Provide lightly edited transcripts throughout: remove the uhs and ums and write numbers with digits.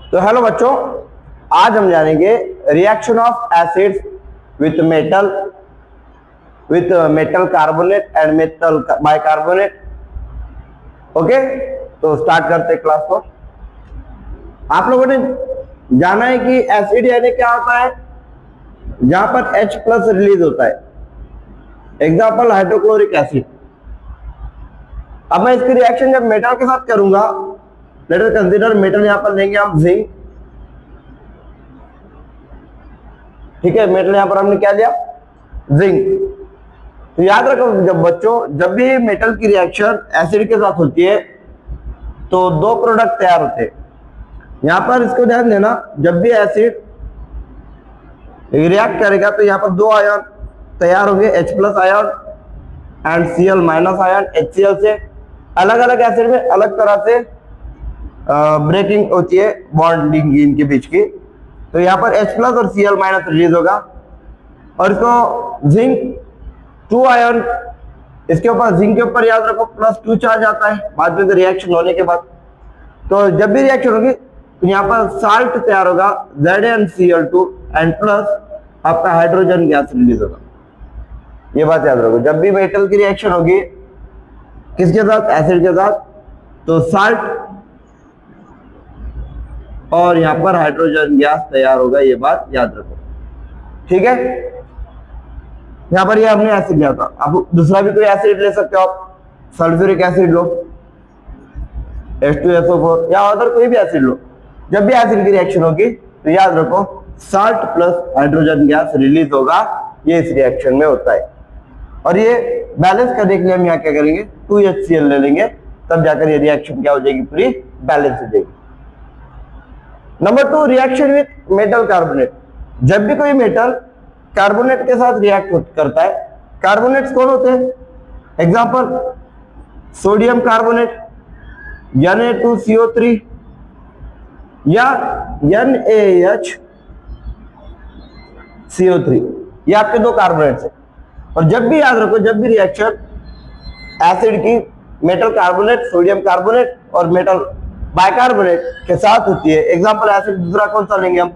तो हेलो बच्चों, आज हम जानेंगे reaction of acids with metal carbonate and metal bicarbonate. Okay, तो स्टार्ट करते हैं क्लास को। आप लोगों ने जाना है कि एसिड यानी क्या होता है, जहां पर H प्लस रिलीज होता है। Example hydrochloric acid. अब मैं इसकी रिएक्शन जब मेटल के साथ करूंगा, लेट अस कंसीडर मेटल, यहां पर लेंगे हम जिंक। ठीक है, मेटल यहां पर हमने क्या लिया, जिंक। तो याद रखो जब बच्चों, जब भी मेटल की रिएक्शन एसिड के साथ होती है तो दो प्रोडक्ट तैयार होते हैं। यहां पर इसको ध्यान देना, जब भी एसिड रिएक्ट करेगा तो यहां पर दो आयन तैयार होंगे, H plus ion and Cl minus ion HCl से। अलग अलग एसिड में अलग तरह से ब्रेकिंग होती है, बॉन्डिंग इनके बीच की। तो यहाँ पर H प्लस और Cl माइनस रिलीज होगा और इसको जिंक 2 आयन, इसके ऊपर जिंक के ऊपर याद रखो +2 चार्ज आता है बाद में रिएक्शन होने के बाद। तो जब भी रिएक्शन होगी तो यहाँ पर साल्ट तैयार होगा ZnCl2 एंड प्लस आपका हाइड्रोजन गैस रिलीज होगा। ये बात याद रखो, जब भी मेटल की रिएक्शन होगी किसके साथ, एसिड के साथ, तो साल्ट और यहां पर हाइड्रोजन गैस तैयार होगा। ये बात याद रखो, ठीक है। यहां पर ये हमने एसिड लिया था, आप दूसरा भी कोई एसिड ले सकते हो। आप सल्फ्यूरिक एसिड लो, H2SO4, या अदर कोई भी एसिड लो। जब भी एसिड की रिएक्शन होगी तो याद रखो salt plus hydrogen gas release होगा। ये इस रिएक्शन में होता है। और ये बैलेंस करने के लिए हम यहाँ क्या करेंगे, 2HCl ले लेंगे, तब जाकर ये रिएक्शन क्या हो जाएगी, पूरी बैलेंस हो जाएगी। Number 2, reaction with metal carbonate. जब भी कोई मेटल कार्बोनेट के साथ रिएक्ट करता है, कार्बोनेट्स कौन होते हैं, एग्जांपल सोडियम कार्बोनेट, Na2CO3 या NaHCO3, ये आपके दो कार्बोनेट्स हैं। और जब भी याद रखो, जब भी रिएक्शन एसिड की मेटल कार्बोनेट, सोडियम कार्बोनेट और मेटल बाइकार्बोनेट के साथ होती है, एग्जांपल एसिड दूसरा कौन सा लेंगे हम,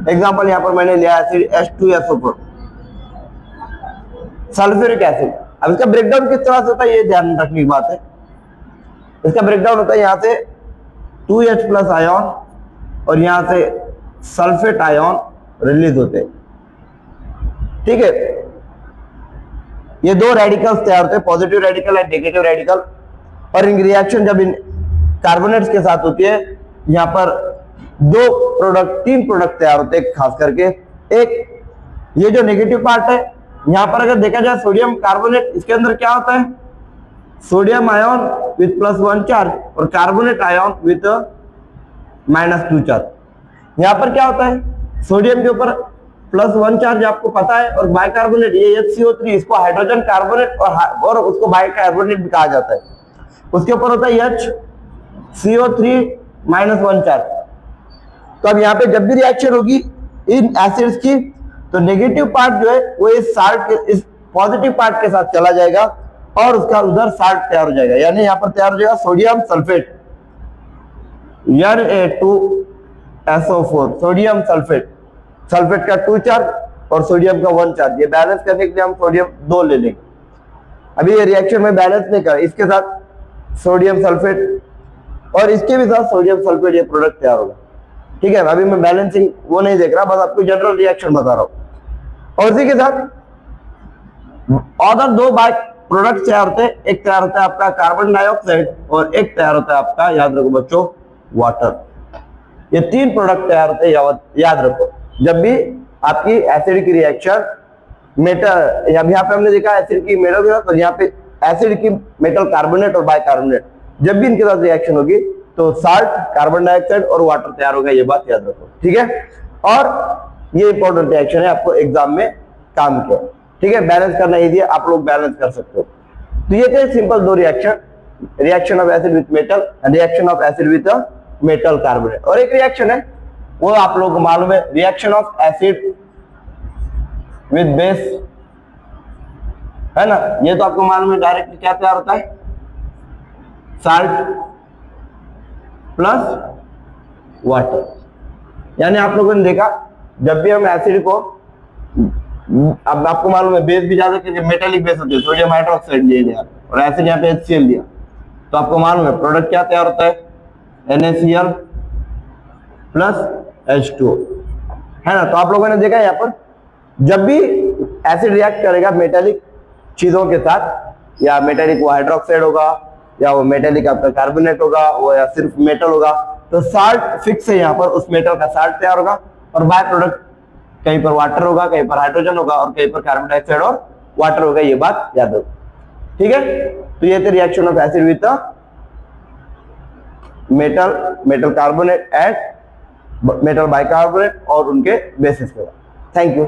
एग्जांपल यहां पर मैंने लिया एसिड H2SO4, सल्फ्यूरिक एसिड। अब इसका ब्रेकडाउन किस तरह से होता है, ये ध्यान रखने की बात है। इसका ब्रेकडाउन होता है यहां से 2H प्लस आयन और यहां से सल्फेट आयन रिलीज होते हैं, ठीक है। ये दो रेडिकल्स तैयार होते हैं, positive radical and negative radical. और इन रिएक्शन जब इन कार्बोनेट्स के साथ होती है, यहां पर तीन प्रोडक्ट तैयार होते हैं खास करके। एक ये जो नेगेटिव पार्ट है, यहां पर अगर देखा जाए सोडियम कार्बोनेट, इसके अंदर क्या होता है, सोडियम आयन विथ +1 चार्ज और कार्बोनेट आयन विथ -2 चार्ज। यहां पर क्या होता है, सोडियम के ऊपर +1 चार्ज आपको पता है, और बाइकार्बोनेट ये HCO3, इसको हाइड्रोजन कार्बोनेट और उसको बाइकार्बोनेट भी कहा जाता है। उसके ऊपर होता है HCO3 -1 चार्ज। तो अब यहाँ पे जब भी रिएक्शन होगी इन एसिड्स की, तो नेगेटिव पार्ट जो है वो इस साल्ट के, इस पॉजिटिव पार्ट के साथ चला जाएगा और उसका उधर साल्ट तैयार हो जाएगा। यानी यहाँ पर तैयार हो जाएगा sodium sulphate, Na2SO4, sodium sulphate. Sulphate का 2 चार्ज और सोडियम का 1 चार्ज। ये बैलेंस करने के लिए हम सोडियम 2 ले लेंगे। अभी ये रिएक्शन में बैलेंस नहीं कर, इसके साथ सोडियम सल्फेट और इसके भी साथ सोडियम सल्फेट, ये प्रोडक्ट तैयार होगा, ठीक है। अभी मैं बैलेंसिंग वो नहीं देख रहा, बस आपको जनरल रिएक्शन बता रहा हूं। और इसी के साथ अदर दो बाइक प्रोडक्ट तैयार होते हैं। एक तैयार होता है आपका कार्बन डाइऑक्साइड और एक तैयार होता है आपका, याद रखो बच्चों, वाटर। ये 3 प्रोडक्ट तैयार होते हैं, याद रखो। जब भी आपकी एसिड की रिएक्शन मेटल, यहाँ पे हमने देखा एसिड की मेटल के साथ, और यहाँ पे एसिड की मेटल कार्बोनेट और बाइकार्बोनेट, जब भी इनके साथ रिएक्शन होगी तो साल्ट, कार्बन डाइऑक्साइड और वाटर तैयार होगा। ये बात याद रखो, ठीक है। और ये इंपॉर्टेंट रिएक्शन है, आपको एग्जाम में काम किया, ठीक है। बैलेंस करना इजी है, आप लोग बैलेंस कर सकते हो। तो ये थे सिंपल दो reaction, reaction of acid with metal and reaction of acid with metal carbonate. और एक रिएक्शन है, वो आप लोगों को मालूम है, reaction of acid with base, है ना। ये तो आपको मालूम है, डायरेक्टली क्या तैयार होता है, साल्ट प्लस वाटर। यानी आप लोगों ने देखा जब भी हम एसिड को, अब आपको मालूम है बेस भी ज्यादा करके मेटेलिक बेस होते हैं, सोडियम हाइड्रोक्साइड लिया और एसिड यहाँ पे HCl दिया, तो आपको मालूम है प्रोडक्ट क्या तैयार होता है, NaCl प्लस H2O, है ना। तो आप लोगों ने देखा यहाँ पर जब भी एसिड रिएक्ट करेगा मेटेलिक चीजों के साथ, या मेटेलिक वो हाइड्रोक्साइड होगा, या वो मेटेलिक आपका कार्बोनेट होगा, वो या सिर्फ मेटल होगा, तो साल्ट फिक्स है यहाँ पर, उस मेटल का साल्ट तैयार होगा और बाय प्रोडक्ट कहीं पर वाटर होगा, कहीं पर हाइड्रोजन होगा और कहीं पर कार्बन डाइऑक्साइड और वाटर होगा। ये बात याद रखो, ठीक है। तो ये थे reaction of acid with metal carbonate and metal bicarbonate और उनके बेसिस पे। Thank you.